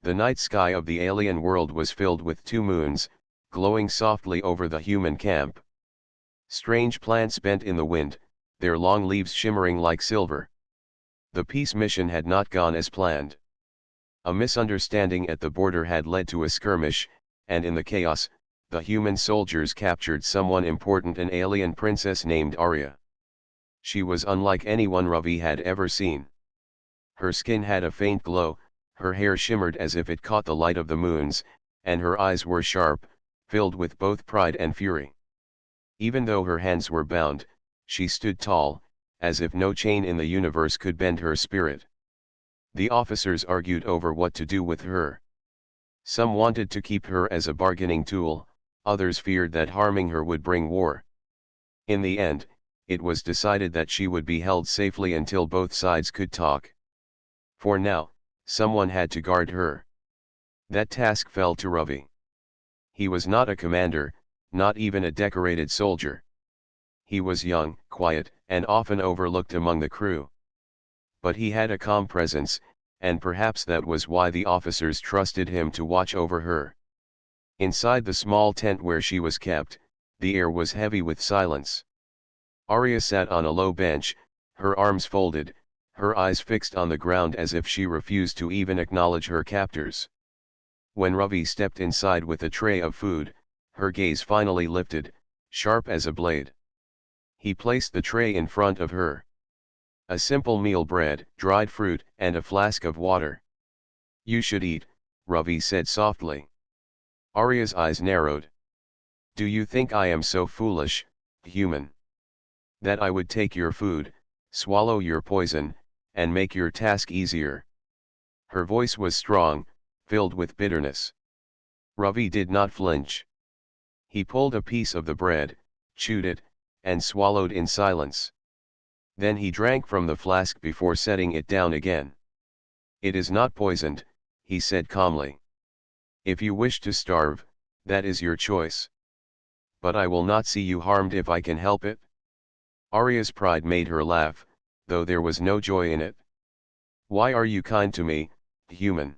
The night sky of the alien world was filled with two moons, glowing softly over the human camp. Strange plants bent in the wind, their long leaves shimmering like silver. The peace mission had not gone as planned. A misunderstanding at the border had led to a skirmish, and in the chaos, the human soldiers captured someone important, an alien princess named Arya. She was unlike anyone Ravi had ever seen. Her skin had a faint glow, her hair shimmered as if it caught the light of the moons, and her eyes were sharp, filled with both pride and fury. Even though her hands were bound, she stood tall, as if no chain in the universe could bend her spirit. The officers argued over what to do with her. Some wanted to keep her as a bargaining tool, others feared that harming her would bring war. In the end, it was decided that she would be held safely until both sides could talk. For now, someone had to guard her. That task fell to Ravi. He was not a commander, not even a decorated soldier. He was young, quiet, and often overlooked among the crew. But he had a calm presence, and perhaps that was why the officers trusted him to watch over her. Inside the small tent where she was kept, the air was heavy with silence. Arya sat on a low bench, her arms folded, her eyes fixed on the ground as if she refused to even acknowledge her captors. When Ravi stepped inside with a tray of food, her gaze finally lifted, sharp as a blade. He placed the tray in front of her. A simple meal: bread, dried fruit, and a flask of water. "You should eat," Ravi said softly. Arya's eyes narrowed. "Do you think I am so foolish, human? That I would take your food, swallow your poison, and make your task easier?" Her voice was strong, filled with bitterness. Ravi did not flinch. He pulled a piece of the bread, chewed it, and swallowed in silence. Then he drank from the flask before setting it down again. "It is not poisoned," he said calmly. "If you wish to starve, that is your choice. But I will not see you harmed if I can help it." Arya's pride made her laugh, though there was no joy in it. "Why are you kind to me, human?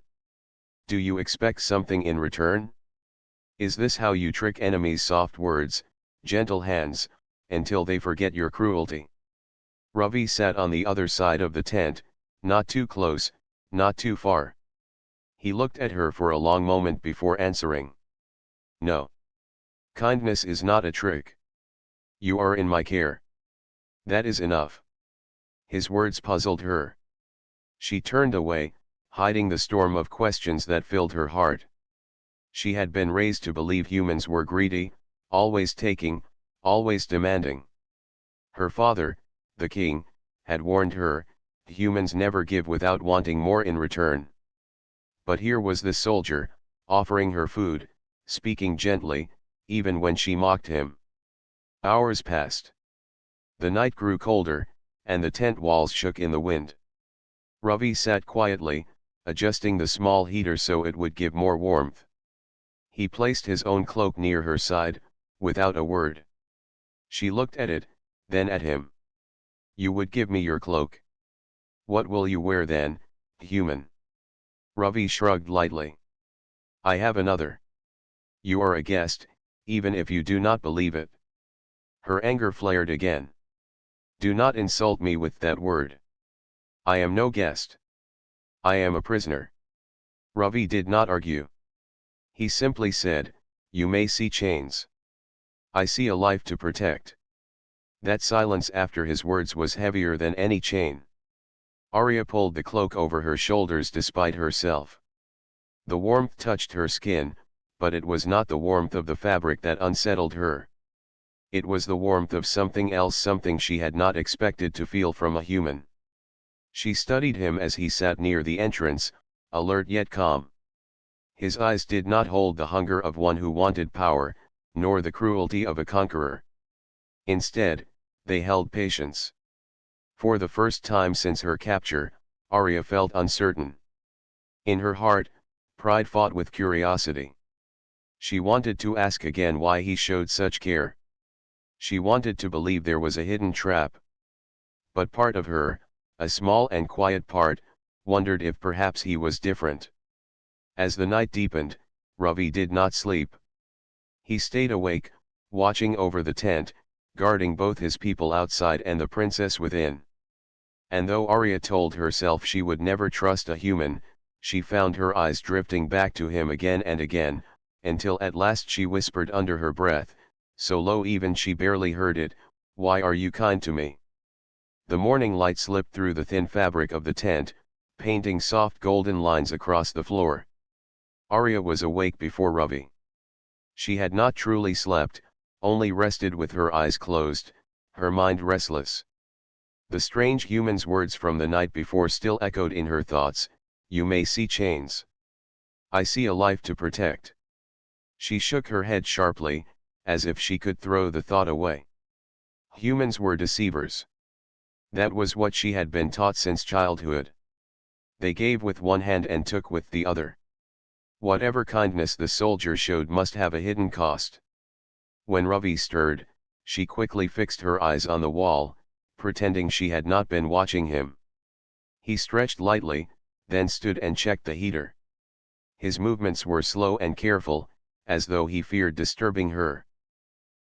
Do you expect something in return? Is this how you trick enemies? Soft words, gentle hands, until they forget your cruelty." Ravi sat on the other side of the tent, not too close, not too far. He looked at her for a long moment before answering. "No. Kindness is not a trick. You are in my care. That is enough." His words puzzled her. She turned away, hiding the storm of questions that filled her heart. She had been raised to believe humans were greedy, always taking, always demanding. Her father, the king, had warned her, humans never give without wanting more in return. But here was this soldier, offering her food, speaking gently, even when she mocked him. Hours passed. The night grew colder, and the tent walls shook in the wind. Ravi sat quietly, adjusting the small heater so it would give more warmth. He placed his own cloak near her side, without a word. She looked at it, then at him. "You would give me your cloak? What will you wear then, human?" Ravi shrugged lightly. "I have another. You are a guest, even if you do not believe it." Her anger flared again. "Do not insult me with that word. I am no guest. I am a prisoner." Ravi did not argue. He simply said, "You may see chains. I see a life to protect." That silence after his words was heavier than any chain. Arya pulled the cloak over her shoulders despite herself. The warmth touched her skin, but it was not the warmth of the fabric that unsettled her. It was the warmth of something else, something she had not expected to feel from a human. She studied him as he sat near the entrance, alert yet calm. His eyes did not hold the hunger of one who wanted power, nor the cruelty of a conqueror. Instead, they held patience. For the first time since her capture, Arya felt uncertain. In her heart, pride fought with curiosity. She wanted to ask again why he showed such care. She wanted to believe there was a hidden trap. But part of her, a small and quiet part, wondered if perhaps he was different. As the night deepened, Ravi did not sleep. He stayed awake, watching over the tent, guarding both his people outside and the princess within. And though Arya told herself she would never trust a human, she found her eyes drifting back to him again and again, until at last she whispered under her breath, so low even she barely heard it, "Why are you kind to me?" The morning light slipped through the thin fabric of the tent, painting soft golden lines across the floor. Arya was awake before Ravi. She had not truly slept, only rested with her eyes closed, her mind restless. The strange human's words from the night before still echoed in her thoughts, "You may see chains. I see a life to protect." She shook her head sharply, as if she could throw the thought away. Humans were deceivers. That was what she had been taught since childhood. They gave with one hand and took with the other. Whatever kindness the soldier showed must have a hidden cost. When Ravi stirred, she quickly fixed her eyes on the wall, pretending she had not been watching him. He stretched lightly, then stood and checked the heater. His movements were slow and careful, as though he feared disturbing her.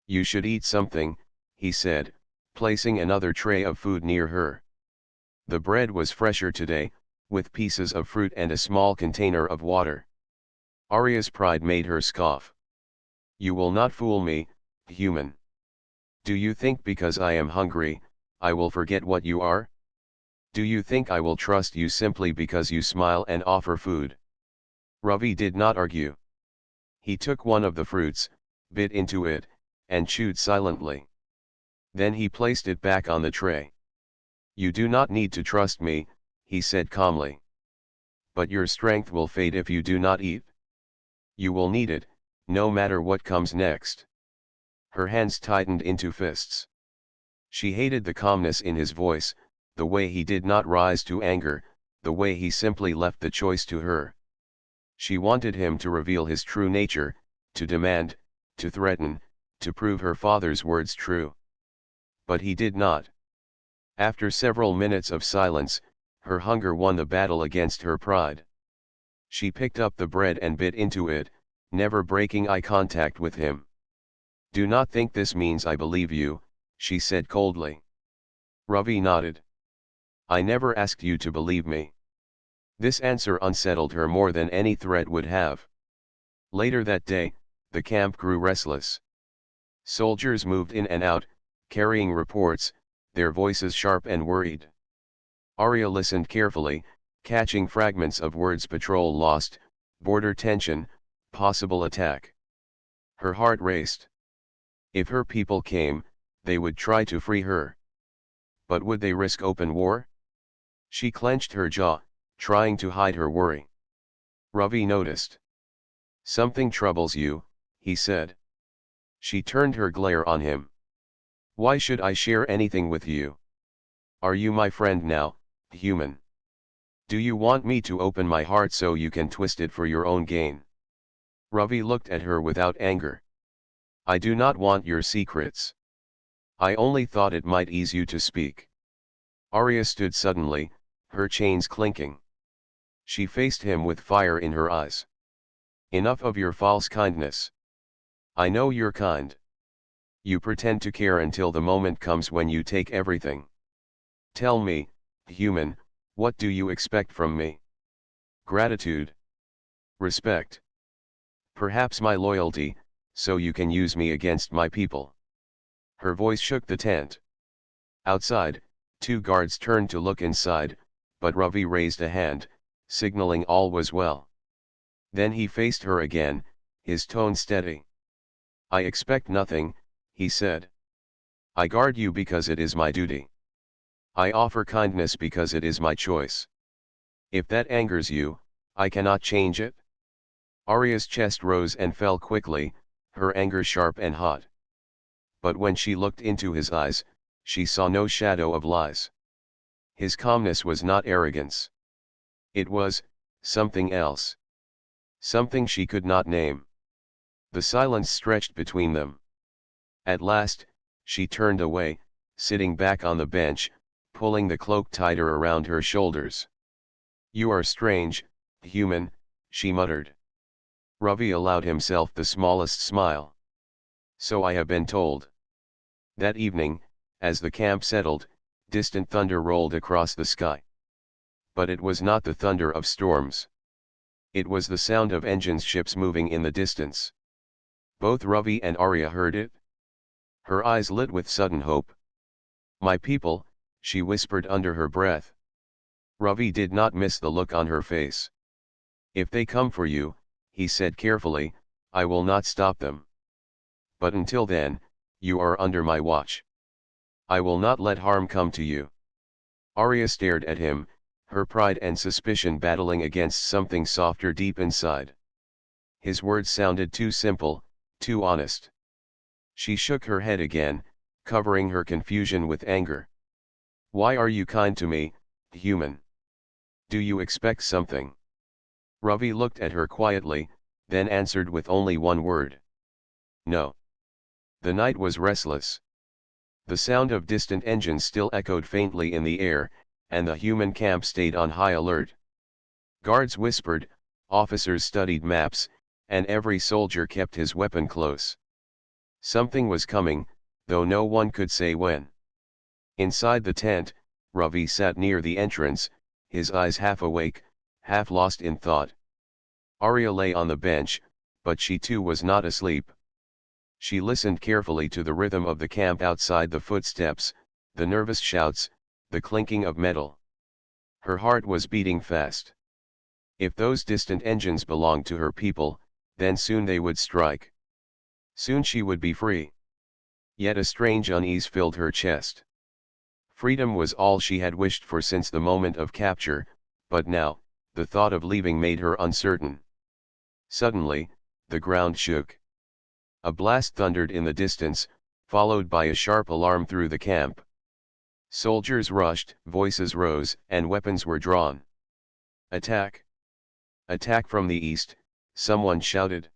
"You should eat something," he said, placing another tray of food near her. The bread was fresher today, with pieces of fruit and a small container of water. Arya's pride made her scoff. "You will not fool me, human. Do you think because I am hungry, I will forget what you are? Do you think I will trust you simply because you smile and offer food?" Ravi did not argue. He took one of the fruits, bit into it, and chewed silently. Then he placed it back on the tray. "You do not need to trust me," he said calmly. "But your strength will fade if you do not eat. You will need it, no matter what comes next." Her hands tightened into fists. She hated the calmness in his voice, the way he did not rise to anger, the way he simply left the choice to her. She wanted him to reveal his true nature, to demand, to threaten, to prove her father's words true. But he did not. After several minutes of silence, her hunger won the battle against her pride. She picked up the bread and bit into it, never breaking eye contact with him. "Do not think this means I believe you," she said coldly. Ravi nodded. "I never asked you to believe me." This answer unsettled her more than any threat would have. Later that day, the camp grew restless. Soldiers moved in and out, carrying reports, their voices sharp and worried. Arya listened carefully, catching fragments of words: patrol lost, border tension, possible attack. Her heart raced. If her people came, they would try to free her. But would they risk open war? She clenched her jaw, trying to hide her worry. Ravi noticed. "Something troubles you," he said. She turned her glare on him. "Why should I share anything with you? Are you my friend now, human? Do you want me to open my heart so you can twist it for your own gain?" Ravi looked at her without anger. "I do not want your secrets. I only thought it might ease you to speak." Arya stood suddenly, her chains clinking. She faced him with fire in her eyes. "Enough of your false kindness. I know you're kind. You pretend to care until the moment comes when you take everything. Tell me, human, what do you expect from me? Gratitude? Respect? Perhaps my loyalty, so you can use me against my people?" Her voice shook the tent. Outside, two guards turned to look inside, but Ravi raised a hand, signaling all was well. Then he faced her again, his tone steady. "I expect nothing," he said. "I guard you because it is my duty. I offer kindness because it is my choice. If that angers you, I cannot change it." Arya's chest rose and fell quickly, her anger sharp and hot. But when she looked into his eyes, she saw no shadow of lies. His calmness was not arrogance. It was something else. Something she could not name. The silence stretched between them. At last, she turned away, sitting back on the bench, pulling the cloak tighter around her shoulders. "You are strange, human," she muttered. Ravi allowed himself the smallest smile. So I have been told. That evening, as the camp settled, distant thunder rolled across the sky. But it was not the thunder of storms. It was the sound of engines, ships moving in the distance. Both Ravi and Arya heard it. Her eyes lit with sudden hope. My people, she whispered under her breath. Ravi did not miss the look on her face. If they come for you, he said carefully, I will not stop them. But until then, you are under my watch. I will not let harm come to you. Arya stared at him, her pride and suspicion battling against something softer deep inside. His words sounded too simple, too honest. She shook her head again, covering her confusion with anger. Why are you kind to me, human? Do you expect something? Ravi looked at her quietly, then answered with only one word. No. The night was restless. The sound of distant engines still echoed faintly in the air, and the human camp stayed on high alert. Guards whispered, officers studied maps, and every soldier kept his weapon close. Something was coming, though no one could say when. Inside the tent, Ravi sat near the entrance, his eyes half awake, half lost in thought. Arya lay on the bench, but she too was not asleep. She listened carefully to the rhythm of the camp outside, the footsteps, the nervous shouts, the clinking of metal. Her heart was beating fast. If those distant engines belonged to her people, then soon they would strike. Soon she would be free. Yet a strange unease filled her chest. Freedom was all she had wished for since the moment of capture, but now, the thought of leaving made her uncertain. Suddenly, the ground shook. A blast thundered in the distance, followed by a sharp alarm through the camp. Soldiers rushed, voices rose, and weapons were drawn. Attack! Attack from the east, someone shouted.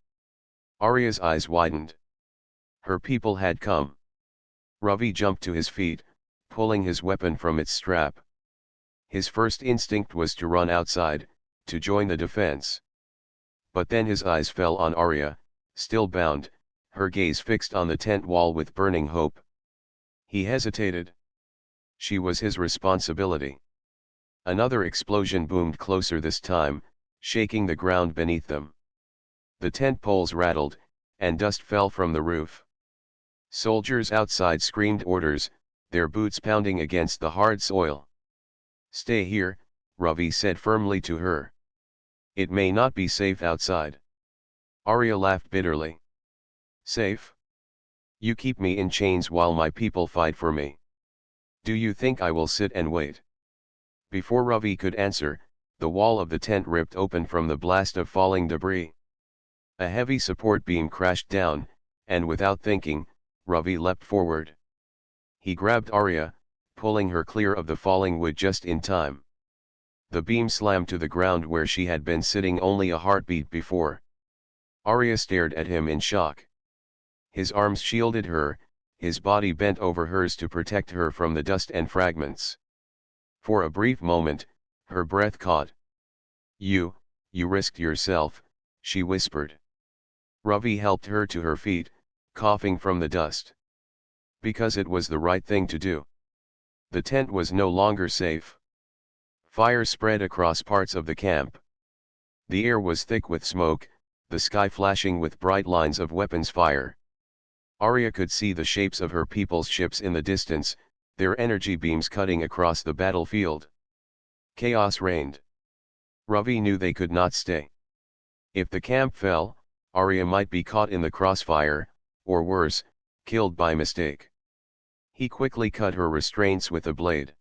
Arya's eyes widened. Her people had come. Ravi jumped to his feet, pulling his weapon from its strap. His first instinct was to run outside, to join the defense. But then his eyes fell on Arya, still bound, her gaze fixed on the tent wall with burning hope. He hesitated. She was his responsibility. Another explosion boomed closer this time, shaking the ground beneath them. The tent poles rattled, and dust fell from the roof. Soldiers outside screamed orders, their boots pounding against the hard soil. Stay here, Ravi said firmly to her. It may not be safe outside. Arya laughed bitterly. Safe? You keep me in chains while my people fight for me. Do you think I will sit and wait? Before Ravi could answer, the wall of the tent ripped open from the blast of falling debris. A heavy support beam crashed down, and without thinking, Ravi leapt forward. He grabbed Arya, pulling her clear of the falling wood just in time. The beam slammed to the ground where she had been sitting only a heartbeat before. Arya stared at him in shock. His arms shielded her, his body bent over hers to protect her from the dust and fragments. For a brief moment, her breath caught. You risked yourself," she whispered. Ravi helped her to her feet, coughing from the dust. Because it was the right thing to do. The tent was no longer safe. Fire spread across parts of the camp. The air was thick with smoke, the sky flashing with bright lines of weapons fire. Arya could see the shapes of her people's ships in the distance, their energy beams cutting across the battlefield. Chaos reigned. Ravi knew they could not stay. If the camp fell, Arya might be caught in the crossfire, or worse, killed by mistake. He quickly cut her restraints with a blade.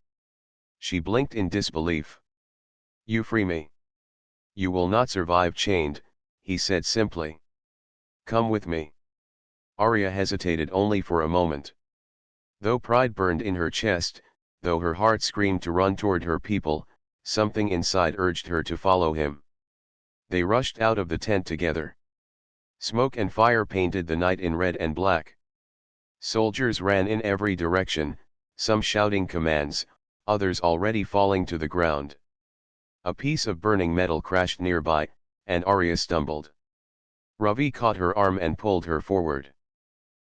She blinked in disbelief. "You free me. You will not survive chained," he said simply. "Come with me." Arya hesitated only for a moment. Though pride burned in her chest, though her heart screamed to run toward her people, something inside urged her to follow him. They rushed out of the tent together. Smoke and fire painted the night in red and black. Soldiers ran in every direction, some shouting commands, others already falling to the ground. A piece of burning metal crashed nearby, and Arya stumbled. Ravi caught her arm and pulled her forward.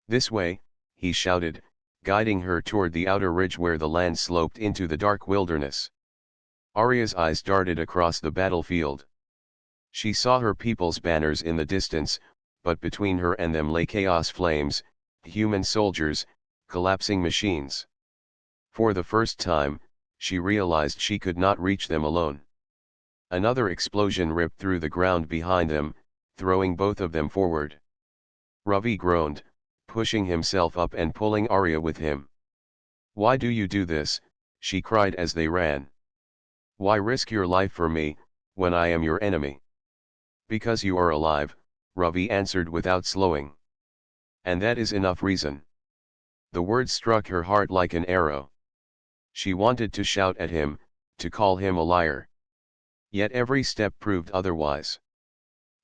"This way," he shouted, guiding her toward the outer ridge where the land sloped into the dark wilderness. Arya's eyes darted across the battlefield. She saw her people's banners in the distance, but between her and them lay chaos flames, human soldiers, collapsing machines. For the first time, she realized she could not reach them alone. Another explosion ripped through the ground behind them, throwing both of them forward. Ravi groaned, pushing himself up and pulling Arya with him. "Why do you do this?" she cried as they ran. "Why risk your life for me, when I am your enemy?" "Because you are alive," Ravi answered without slowing. "And that is enough reason." The words struck her heart like an arrow. She wanted to shout at him, to call him a liar. Yet every step proved otherwise.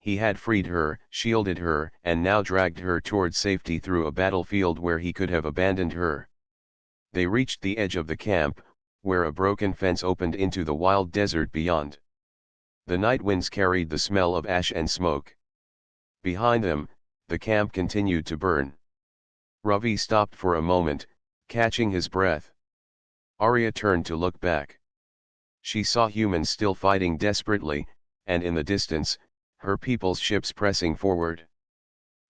He had freed her, shielded her, and now dragged her toward safety through a battlefield where he could have abandoned her. They reached the edge of the camp, where a broken fence opened into the wild desert beyond. The night winds carried the smell of ash and smoke. Behind them, the camp continued to burn. Ravi stopped for a moment, catching his breath. Arya turned to look back. She saw humans still fighting desperately, and in the distance, her people's ships pressing forward.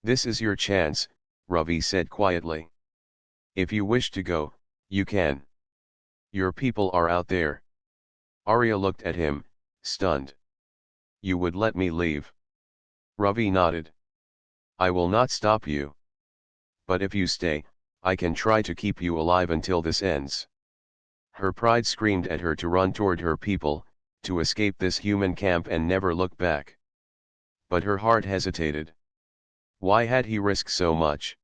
"This is your chance," Ravi said quietly. "If you wish to go, you can. Your people are out there." Arya looked at him, stunned. "You would let me leave?" Ravi nodded. "I will not stop you. But if you stay, I can try to keep you alive until this ends." Her pride screamed at her to run toward her people, to escape this human camp and never look back. But her heart hesitated. Why had he risked so much?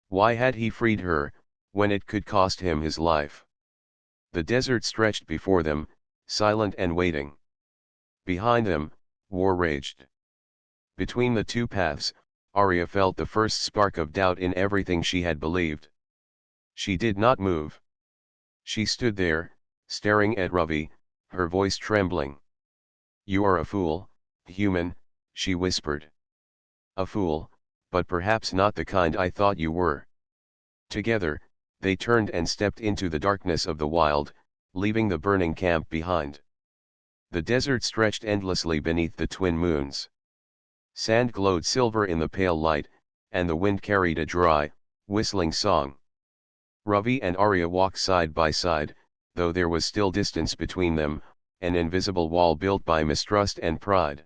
Why had he freed her, when it could cost him his life? The desert stretched before them, silent and waiting. Behind them, war raged. Between the two paths, Arya felt the first spark of doubt in everything she had believed. She did not move. She stood there, staring at Ravi, her voice trembling. "You are a fool, human," she whispered. "A fool, but perhaps not the kind I thought you were." Together, they turned and stepped into the darkness of the wild, leaving the burning camp behind. The desert stretched endlessly beneath the twin moons. Sand glowed silver in the pale light, and the wind carried a dry, whistling song. Ravi and Arya walked side by side, though there was still distance between them, an invisible wall built by mistrust and pride.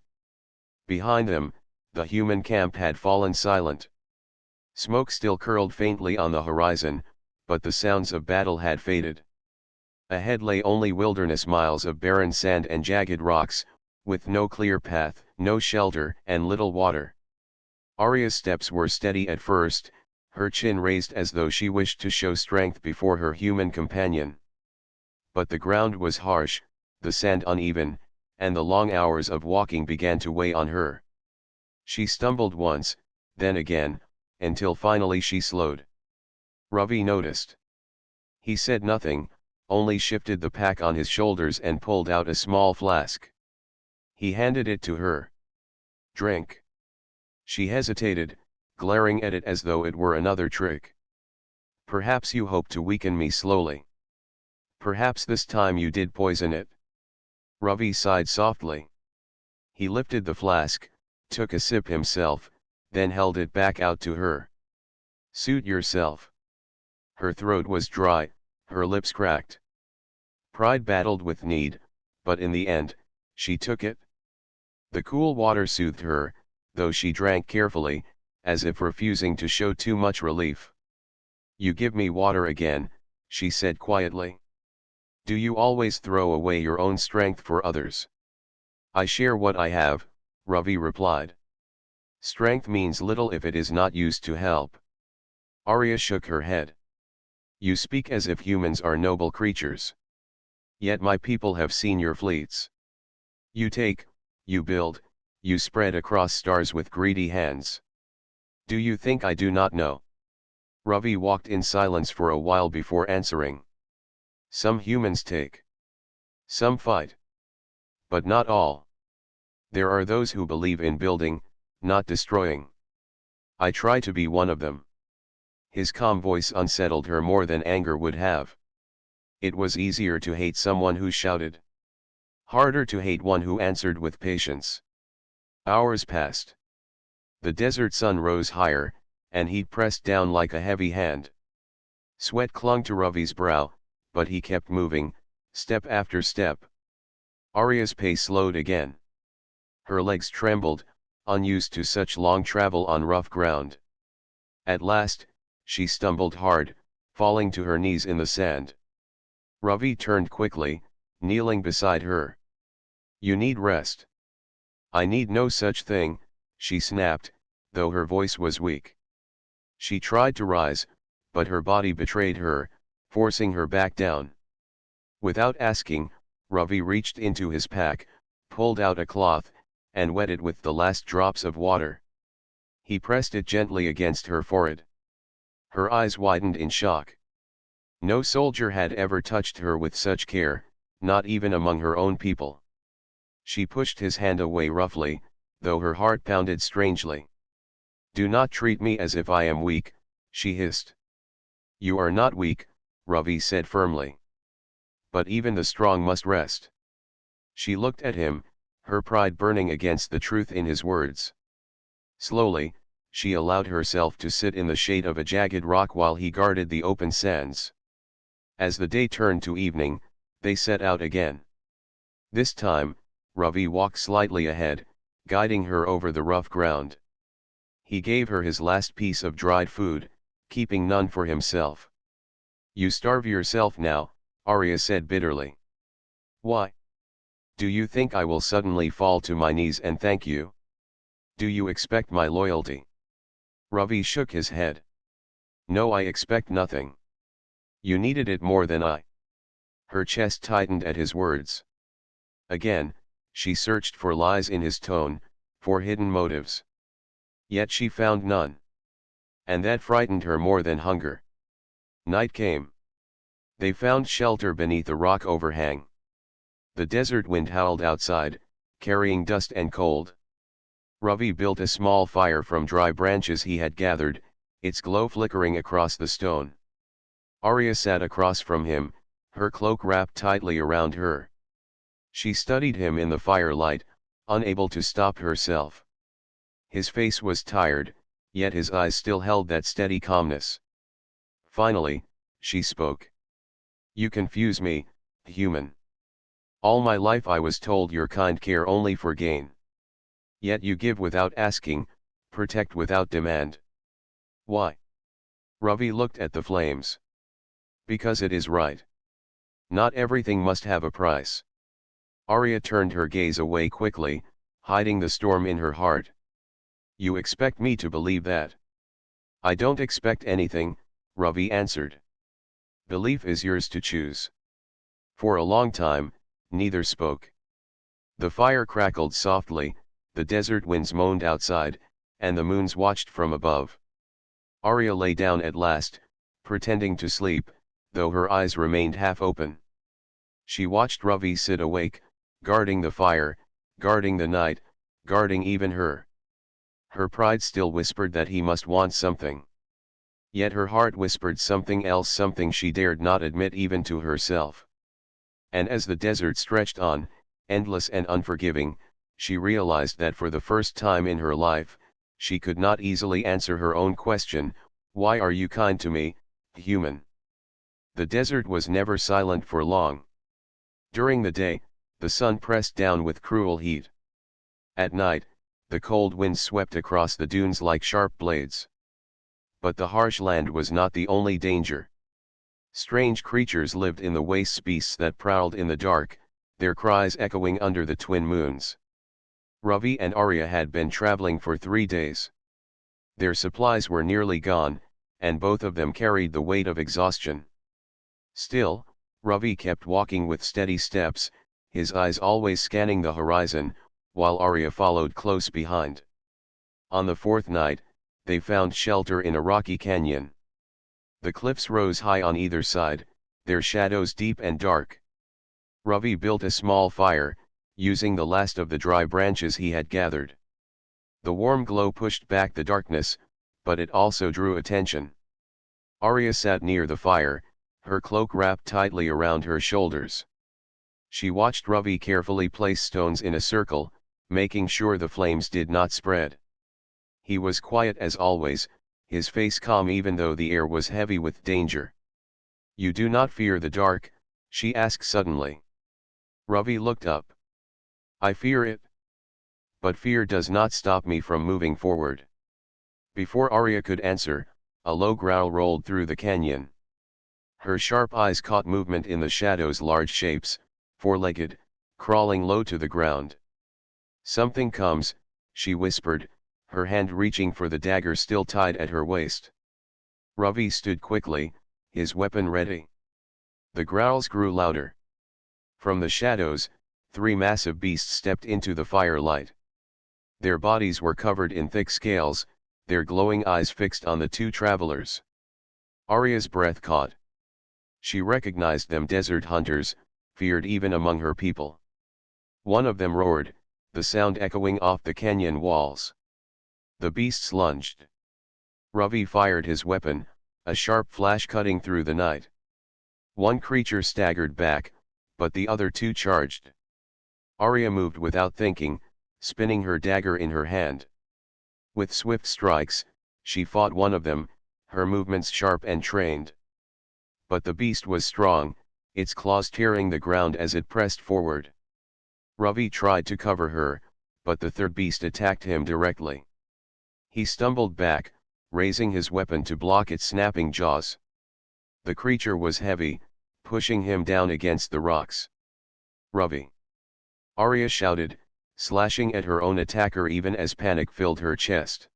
Behind them, the human camp had fallen silent. Smoke still curled faintly on the horizon, but the sounds of battle had faded. Ahead lay only wilderness miles of barren sand and jagged rocks, with no clear path, no shelter, and little water. Arya's steps were steady at first, her chin raised as though she wished to show strength before her human companion. But the ground was harsh, the sand uneven, and the long hours of walking began to weigh on her. She stumbled once, then again, until finally she slowed. Ravi noticed. He said nothing, only shifted the pack on his shoulders and pulled out a small flask. He handed it to her. "Drink." She hesitated, glaring at it as though it were another trick. "Perhaps you hope to weaken me slowly. Perhaps this time you did poison it." Ravi sighed softly. He lifted the flask, took a sip himself, then held it back out to her. "Suit yourself." Her throat was dry, her lips cracked. Pride battled with need, but in the end, she took it. The cool water soothed her, though she drank carefully, as if refusing to show too much relief. "You give me water again," she said quietly. "Do you always throw away your own strength for others?" "I share what I have," Ravi replied. "Strength means little if it is not used to help." Arya shook her head. "You speak as if humans are noble creatures. Yet my people have seen your fleets. You take, you build, you spread across stars with greedy hands. Do you think I do not know?" Ravi walked in silence for a while before answering. "Some humans take. Some fight. But not all. There are those who believe in building, not destroying. I try to be one of them. His calm voice unsettled her more than anger would have. It was easier to hate someone who shouted. Harder to hate one who answered with patience. Hours passed. The desert sun rose higher, and heat pressed down like a heavy hand. Sweat clung to Ravi's brow, but he kept moving, step after step. Arya's pace slowed again. Her legs trembled, unused to such long travel on rough ground. At last, she stumbled hard, falling to her knees in the sand. Ravi turned quickly, kneeling beside her. You need rest. I need no such thing, she snapped, though her voice was weak. She tried to rise, but her body betrayed her, forcing her back down. Without asking, Ravi reached into his pack, pulled out a cloth, and wet it with the last drops of water. He pressed it gently against her forehead. Her eyes widened in shock. No soldier had ever touched her with such care, not even among her own people. She pushed his hand away roughly, though her heart pounded strangely. Do not treat me as if I am weak, she hissed. You are not weak, Ravi said firmly. But even the strong must rest. She looked at him, her pride burning against the truth in his words. Slowly, she allowed herself to sit in the shade of a jagged rock while he guarded the open sands. As the day turned to evening, they set out again. This time, Ravi walked slightly ahead, guiding her over the rough ground. He gave her his last piece of dried food, keeping none for himself. You starve yourself now, Arya said bitterly. Why? Do you think I will suddenly fall to my knees and thank you? Do you expect my loyalty? Ravi shook his head. No, I expect nothing. You needed it more than I. Her chest tightened at his words. Again, she searched for lies in his tone, for hidden motives. Yet she found none. And that frightened her more than hunger. Night came. They found shelter beneath a rock overhang. The desert wind howled outside, carrying dust and cold. Ravi built a small fire from dry branches he had gathered, its glow flickering across the stone. Arya sat across from him, her cloak wrapped tightly around her. She studied him in the firelight, unable to stop herself. His face was tired, yet his eyes still held that steady calmness. Finally, she spoke. You confuse me, human. All my life I was told your kind care only for gain. Yet you give without asking, protect without demand. Why? Ravi looked at the flames. Because it is right. Not everything must have a price. Arya turned her gaze away quickly, hiding the storm in her heart. You expect me to believe that? I don't expect anything, Ravi answered. Belief is yours to choose. For a long time, neither spoke. The fire crackled softly, the desert winds moaned outside, and the moons watched from above. Arya lay down at last, pretending to sleep, though her eyes remained half open. She watched Ravi sit awake, guarding the fire, guarding the night, guarding even her. Her pride still whispered that he must want something. Yet her heart whispered something else, something she dared not admit even to herself. And as the desert stretched on, endless and unforgiving, she realized that for the first time in her life, she could not easily answer her own question, why are you kind to me, human? The desert was never silent for long. During the day, the sun pressed down with cruel heat. At night, the cold winds swept across the dunes like sharp blades. But the harsh land was not the only danger. Strange creatures lived in the wastes, beasts that prowled in the dark, their cries echoing under the twin moons. Ravi and Arya had been traveling for 3 days. Their supplies were nearly gone, and both of them carried the weight of exhaustion. Still, Ravi kept walking with steady steps, his eyes always scanning the horizon, while Arya followed close behind. On the 4th night, they found shelter in a rocky canyon. The cliffs rose high on either side, their shadows deep and dark. Ravi built a small fire, using the last of the dry branches he had gathered. The warm glow pushed back the darkness, but it also drew attention. Arya sat near the fire, her cloak wrapped tightly around her shoulders. She watched Ravi carefully place stones in a circle, making sure the flames did not spread. He was quiet as always, his face calm even though the air was heavy with danger. "You do not fear the dark?" she asked suddenly. Ravi looked up. "I fear it. But fear does not stop me from moving forward." Before Arya could answer, a low growl rolled through the canyon. Her sharp eyes caught movement in the shadows, large shapes, four-legged, crawling low to the ground. "Something comes," she whispered, her hand reaching for the dagger still tied at her waist. Ravi stood quickly, his weapon ready. The growls grew louder. From the shadows, three massive beasts stepped into the firelight. Their bodies were covered in thick scales, their glowing eyes fixed on the two travelers. Arya's breath caught. She recognized them, desert hunters, feared even among her people. One of them roared, the sound echoing off the canyon walls. The beasts lunged. Ravi fired his weapon, a sharp flash cutting through the night. One creature staggered back, but the other two charged. Arya moved without thinking, spinning her dagger in her hand. With swift strikes, she fought one of them, her movements sharp and trained. But the beast was strong, its claws tearing the ground as it pressed forward. Ravi tried to cover her, but the third beast attacked him directly. He stumbled back, raising his weapon to block its snapping jaws. The creature was heavy, pushing him down against the rocks. "Ravi!" Arya shouted, slashing at her own attacker even as panic filled her chest.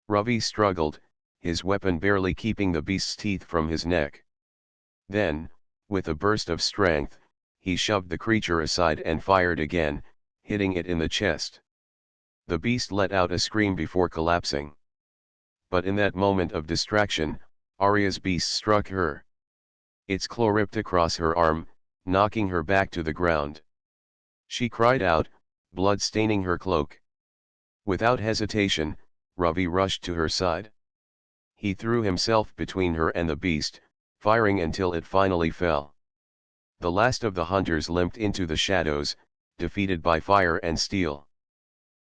Ravi struggled, his weapon barely keeping the beast's teeth from his neck. Then, with a burst of strength, he shoved the creature aside and fired again, hitting it in the chest. The beast let out a scream before collapsing. But in that moment of distraction, Arya's beast struck her. Its claw ripped across her arm, knocking her back to the ground. She cried out, blood staining her cloak. Without hesitation, Ravi rushed to her side. He threw himself between her and the beast, firing until it finally fell. The last of the hunters limped into the shadows, defeated by fire and steel.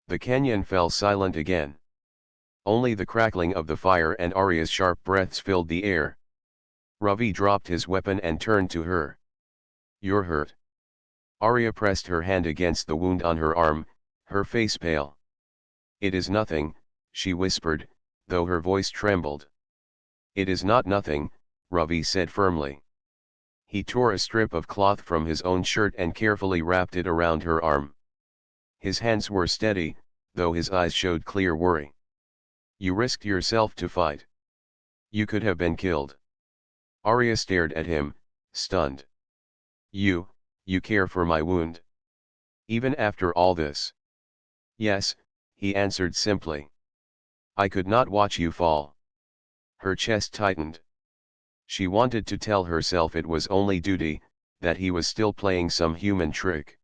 The canyon fell silent again. Only the crackling of the fire and Arya's sharp breaths filled the air. Ravi dropped his weapon and turned to her. "You're hurt." Arya pressed her hand against the wound on her arm, her face pale. "It is nothing," she whispered, though her voice trembled. "It is not nothing," Ravi said firmly. He tore a strip of cloth from his own shirt and carefully wrapped it around her arm. His hands were steady, though his eyes showed clear worry. "You risked yourself to fight. You could have been killed." Arya stared at him, stunned. You care for my wound? Even after all this?" "Yes," he answered simply. "I could not watch you fall." Her chest tightened. She wanted to tell herself it was only duty, that he was still playing some human trick.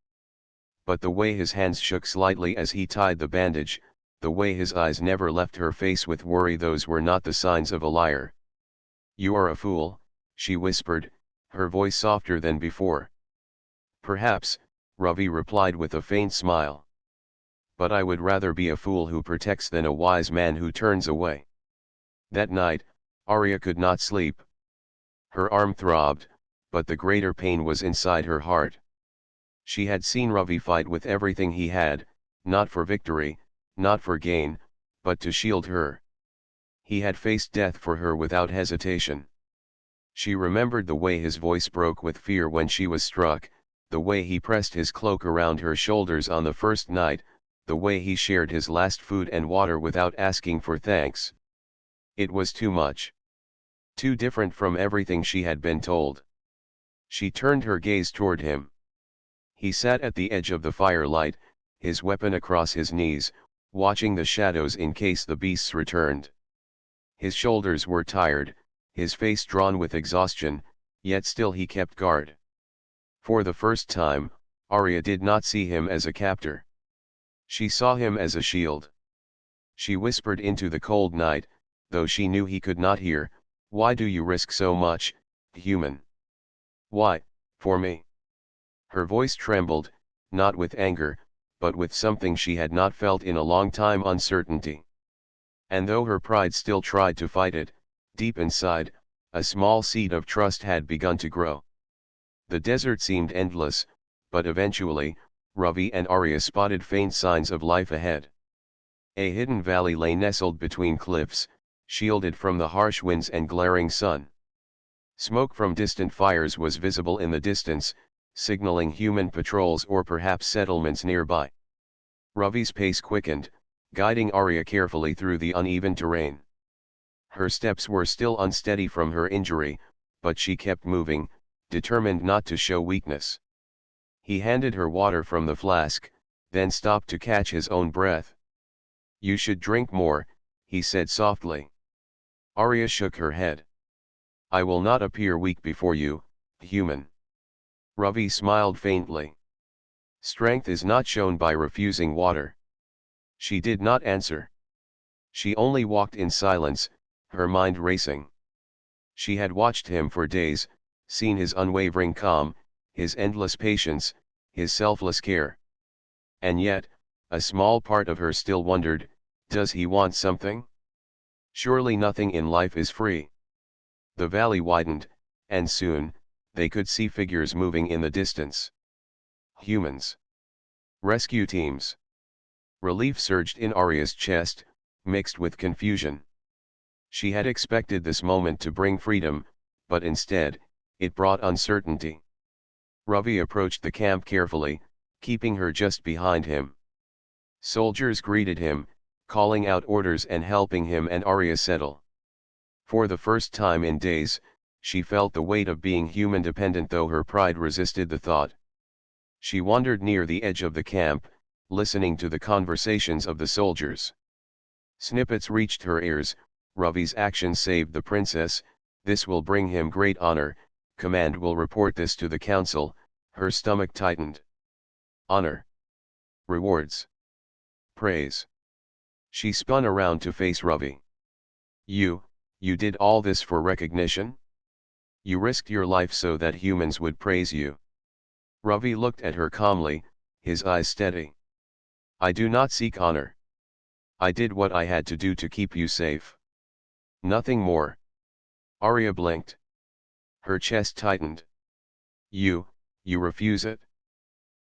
But the way his hands shook slightly as he tied the bandage, the way his eyes never left her face with worry, those were not the signs of a liar. "You are a fool," she whispered, her voice softer than before. "Perhaps," Ravi replied with a faint smile. "But I would rather be a fool who protects than a wise man who turns away." That night, Arya could not sleep. Her arm throbbed, but the greater pain was inside her heart. She had seen Ravi fight with everything he had, not for victory, not for gain, but to shield her. He had faced death for her without hesitation. She remembered the way his voice broke with fear when she was struck, the way he pressed his cloak around her shoulders on the first night, the way he shared his last food and water without asking for thanks. It was too much. Too different from everything she had been told. She turned her gaze toward him. He sat at the edge of the firelight, his weapon across his knees, watching the shadows in case the beasts returned. His shoulders were tired, his face drawn with exhaustion, yet still he kept guard. For the first time, Arya did not see him as a captor. She saw him as a shield. She whispered into the cold night, though she knew he could not hear, "Why do you risk so much, human? Why, for me?" Her voice trembled, not with anger, but with something she had not felt in a long time, uncertainty. And though her pride still tried to fight it, deep inside, a small seed of trust had begun to grow. The desert seemed endless, but eventually, Ravi and Arya spotted faint signs of life ahead. A hidden valley lay nestled between cliffs, shielded from the harsh winds and glaring sun. Smoke from distant fires was visible in the distance, signaling human patrols or perhaps settlements nearby. Ravi's pace quickened, guiding Arya carefully through the uneven terrain. Her steps were still unsteady from her injury, but she kept moving, determined not to show weakness. He handed her water from the flask, then stopped to catch his own breath. "You should drink more," he said softly. Arya shook her head. "I will not appear weak before you, human." Ravi smiled faintly. "Strength is not shown by refusing water." She did not answer. She only walked in silence, her mind racing. She had watched him for days, seen his unwavering calm, his endless patience, his selfless care. And yet, a small part of her still wondered, does he want something? Surely nothing in life is free. The valley widened, and soon, they could see figures moving in the distance. Humans. Rescue teams. Relief surged in Arya's chest, mixed with confusion. She had expected this moment to bring freedom, but instead, it brought uncertainty. Ravi approached the camp carefully, keeping her just behind him. Soldiers greeted him, calling out orders and helping him and Arya settle. For the first time in days, she felt the weight of being human dependent, though her pride resisted the thought. She wandered near the edge of the camp, listening to the conversations of the soldiers. Snippets reached her ears. "Ravi's action saved the princess, this will bring him great honor, command will report this to the council." Her stomach tightened. Honor. Rewards. Praise. She spun around to face Ravi. You did all this for recognition? You risked your life so that humans would praise you." Ravi looked at her calmly, his eyes steady. "I do not seek honor. I did what I had to do to keep you safe. Nothing more." Arya blinked. Her chest tightened. You refuse it?"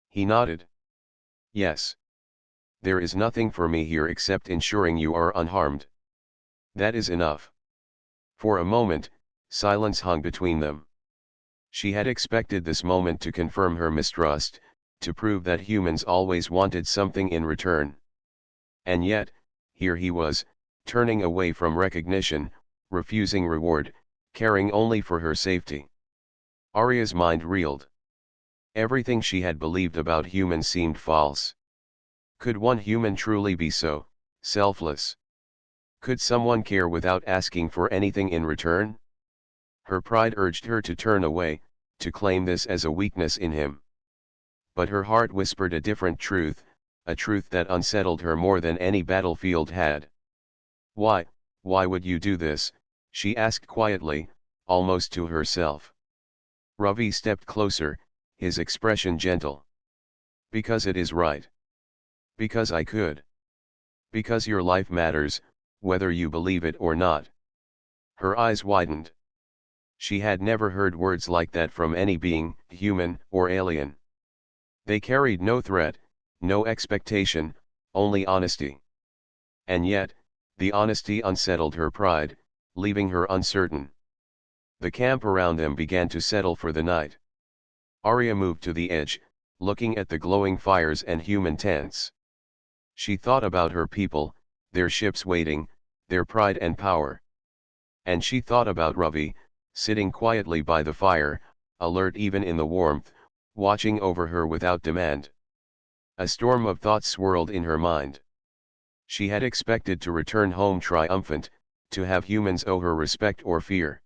He nodded. "Yes. There is nothing for me here except ensuring you are unharmed. That is enough." For a moment, silence hung between them. She had expected this moment to confirm her mistrust, to prove that humans always wanted something in return. And yet, here he was, turning away from recognition, refusing reward, caring only for her safety. Arya's mind reeled. Everything she had believed about humans seemed false. Could one human truly be so selfless? Could someone care without asking for anything in return? Her pride urged her to turn away, to claim this as a weakness in him. But her heart whispered a different truth, a truth that unsettled her more than any battlefield had. Why would you do this?" she asked quietly, almost to herself. Ravi stepped closer, his expression gentle. "Because it is right. Because I could. Because your life matters, whether you believe it or not." Her eyes widened. She had never heard words like that from any being, human or alien. They carried no threat, no expectation, only honesty. And yet, the honesty unsettled her pride, leaving her uncertain. The camp around them began to settle for the night. Arya moved to the edge, looking at the glowing fires and human tents. She thought about her people, their ships waiting, their pride and power. And she thought about Ravi, sitting quietly by the fire, alert even in the warmth, watching over her without demand. A storm of thoughts swirled in her mind. She had expected to return home triumphant, to have humans owe her respect or fear.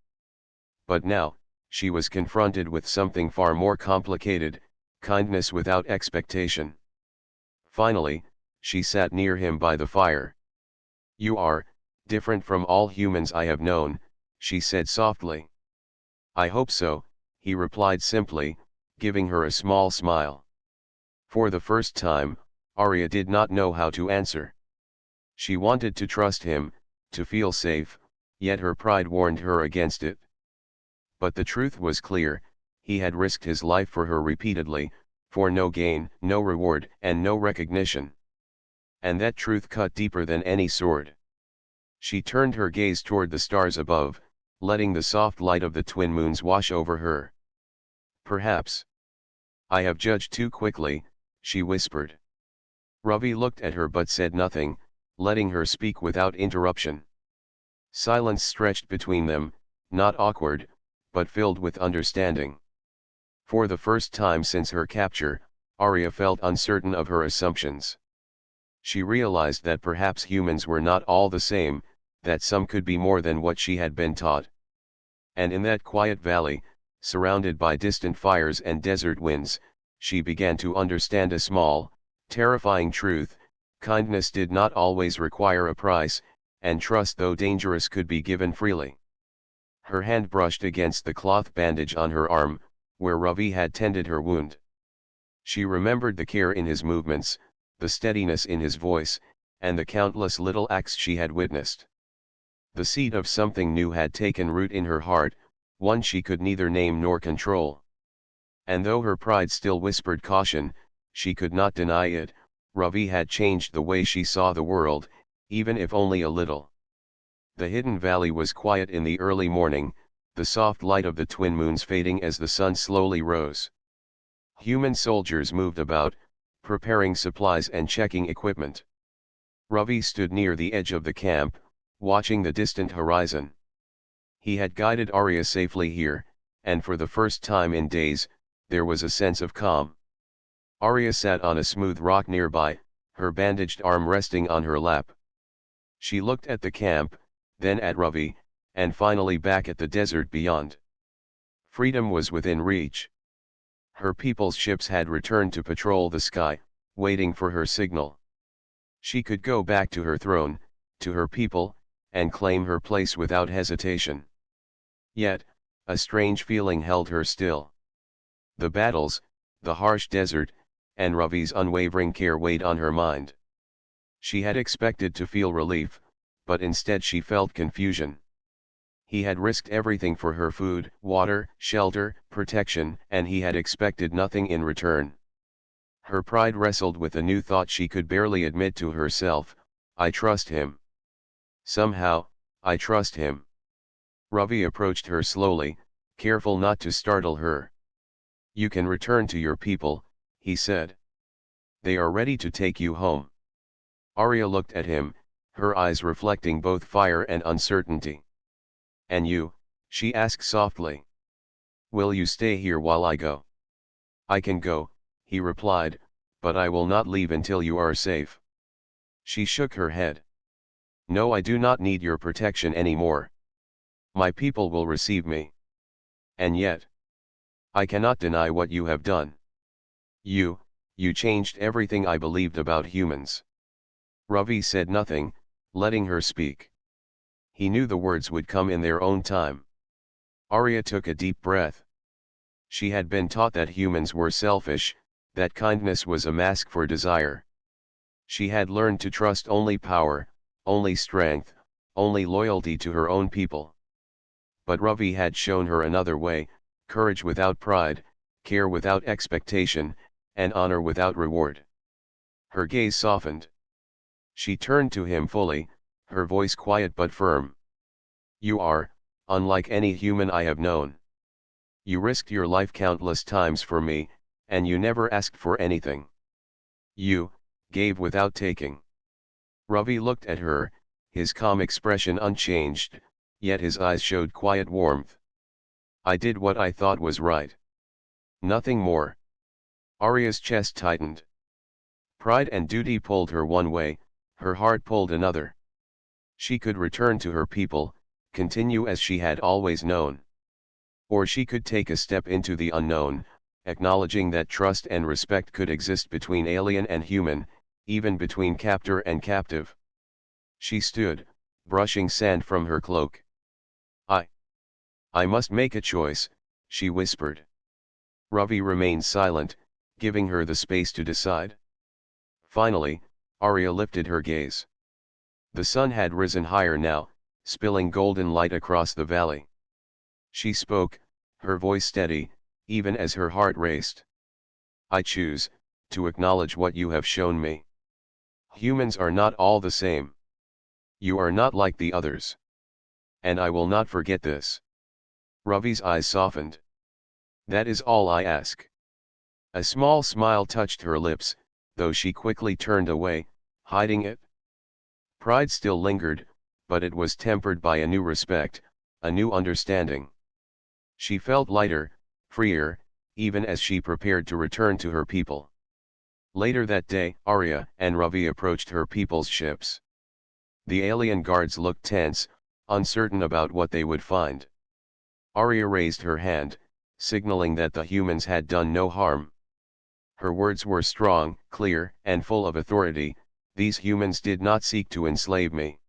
But now, she was confronted with something far more complicated, kindness without expectation. Finally, she sat near him by the fire. "You are different from all humans I have known," she said softly. "I hope so," he replied simply, giving her a small smile. For the first time, Arya did not know how to answer. She wanted to trust him, to feel safe, yet her pride warned her against it. But the truth was clear: he had risked his life for her repeatedly, for no gain, no reward, and no recognition. And that truth cut deeper than any sword. She turned her gaze toward the stars above, letting the soft light of the twin moons wash over her. "Perhaps I have judged too quickly," she whispered. Ravi looked at her but said nothing, letting her speak without interruption. Silence stretched between them, not awkward, but filled with understanding. For the first time since her capture, Arya felt uncertain of her assumptions. She realized that perhaps humans were not all the same, that some could be more than what she had been taught. And in that quiet valley, surrounded by distant fires and desert winds, she began to understand a small, terrifying truth: kindness did not always require a price, and trust, though dangerous, could be given freely. Her hand brushed against the cloth bandage on her arm, where Ravi had tended her wound. She remembered the care in his movements, the steadiness in his voice, and the countless little acts she had witnessed. The seed of something new had taken root in her heart, one she could neither name nor control. And though her pride still whispered caution, she could not deny it: Ravi had changed the way she saw the world, even if only a little. The hidden valley was quiet in the early morning, the soft light of the twin moons fading as the sun slowly rose. Human soldiers moved about, preparing supplies and checking equipment. Ravi stood near the edge of the camp, watching the distant horizon. He had guided Arya safely here, and for the first time in days, there was a sense of calm. Arya sat on a smooth rock nearby, her bandaged arm resting on her lap. She looked at the camp, then at Ravi, and finally back at the desert beyond. Freedom was within reach. Her people's ships had returned to patrol the sky, waiting for her signal. She could go back to her throne, to her people, and claim her place without hesitation. Yet, a strange feeling held her still. The battles, the harsh desert, and Ravi's unwavering care weighed on her mind. She had expected to feel relief, but instead she felt confusion. He had risked everything for her: food, water, shelter, protection, and he had expected nothing in return. Her pride wrestled with a new thought she could barely admit to herself: I trust him. Somehow, I trust him. Ravi approached her slowly, careful not to startle her. "You can return to your people," he said. "They are ready to take you home." Arya looked at him, her eyes reflecting both fire and uncertainty. "And you?" she asked softly. "Will you stay here while I go?" "I can go," he replied, "but I will not leave until you are safe." She shook her head. "No, I do not need your protection anymore. My people will receive me. And yet, I cannot deny what you have done. You changed everything I believed about humans." Ravi said nothing, letting her speak. He knew the words would come in their own time. Arya took a deep breath. She had been taught that humans were selfish, that kindness was a mask for desire. She had learned to trust only power, only strength, only loyalty to her own people. But Ravi had shown her another way: courage without pride, care without expectation, and honor without reward. Her gaze softened. She turned to him fully, her voice quiet but firm. "You are unlike any human I have known. You risked your life countless times for me, and you never asked for anything. You gave without taking." Ravi looked at her, his calm expression unchanged, yet his eyes showed quiet warmth. "I did what I thought was right. Nothing more." Arya's chest tightened. Pride and duty pulled her one way, her heart pulled another. She could return to her people, continue as she had always known. Or she could take a step into the unknown, acknowledging that trust and respect could exist between alien and human, even between captor and captive. She stood, brushing sand from her cloak. I. I must make a choice, she whispered. Ravi remained silent, giving her the space to decide. Finally, Arya lifted her gaze. The sun had risen higher now, spilling golden light across the valley. She spoke, her voice steady, even as her heart raced. I choose to acknowledge what you have shown me. Humans are not all the same. You are not like the others. And I will not forget this. Ravi's eyes softened. That is all I ask. A small smile touched her lips, though she quickly turned away, hiding it. Pride still lingered, but it was tempered by a new respect, a new understanding. She felt lighter, freer, even as she prepared to return to her people. Later that day, Arya and Ravi approached her people's ships. The alien guards looked tense, uncertain about what they would find. Arya raised her hand, signaling that the humans had done no harm. Her words were strong, clear, and full of authority. These humans did not seek to enslave me.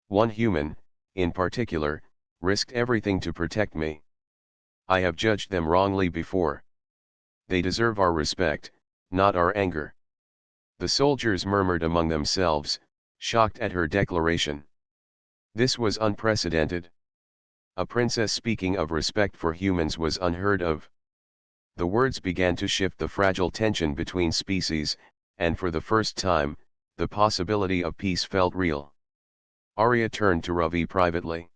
One human, in particular, risked everything to protect me. I have judged them wrongly before. They deserve our respect, not our anger. The soldiers murmured among themselves, shocked at her declaration. This was unprecedented. A princess speaking of respect for humans was unheard of. The words began to shift the fragile tension between species, and for the first time, the possibility of peace felt real. Arya turned to Ravi privately.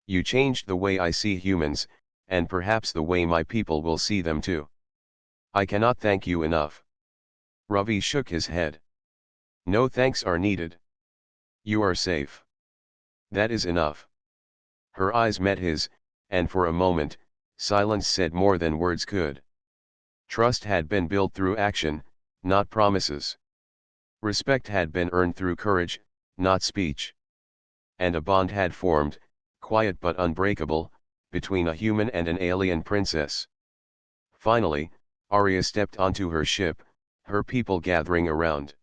You changed the way I see humans, and perhaps the way my people will see them too. I cannot thank you enough. Ravi shook his head. No thanks are needed. You are safe. That is enough. Her eyes met his, and for a moment, silence said more than words could. Trust had been built through action, not promises. Respect had been earned through courage, not speech. And a bond had formed, quiet but unbreakable, between a human and an alien princess. Finally, Arya stepped onto her ship, her people gathering around.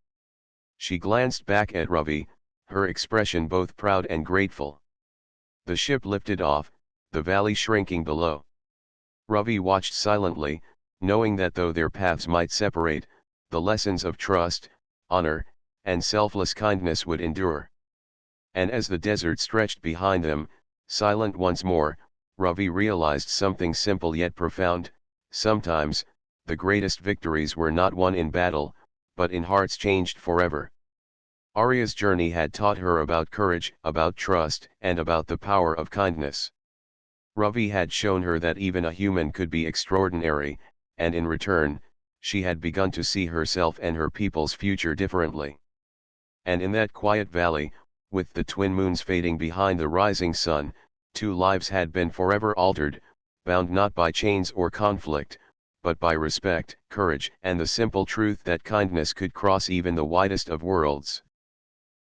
She glanced back at Ravi, her expression both proud and grateful. The ship lifted off, the valley shrinking below. Ravi watched silently, knowing that though their paths might separate, the lessons of trust, honor, and selfless kindness would endure. And as the desert stretched behind them, silent once more, Ravi realized something simple yet profound. Sometimes, the greatest victories were not won in battle, but in hearts changed forever. Arya's journey had taught her about courage, about trust, and about the power of kindness. Ravi had shown her that even a human could be extraordinary, and in return, she had begun to see herself and her people's future differently. And in that quiet valley, with the twin moons fading behind the rising sun, two lives had been forever altered, bound not by chains or conflict, but by respect, courage, and the simple truth that kindness could cross even the widest of worlds.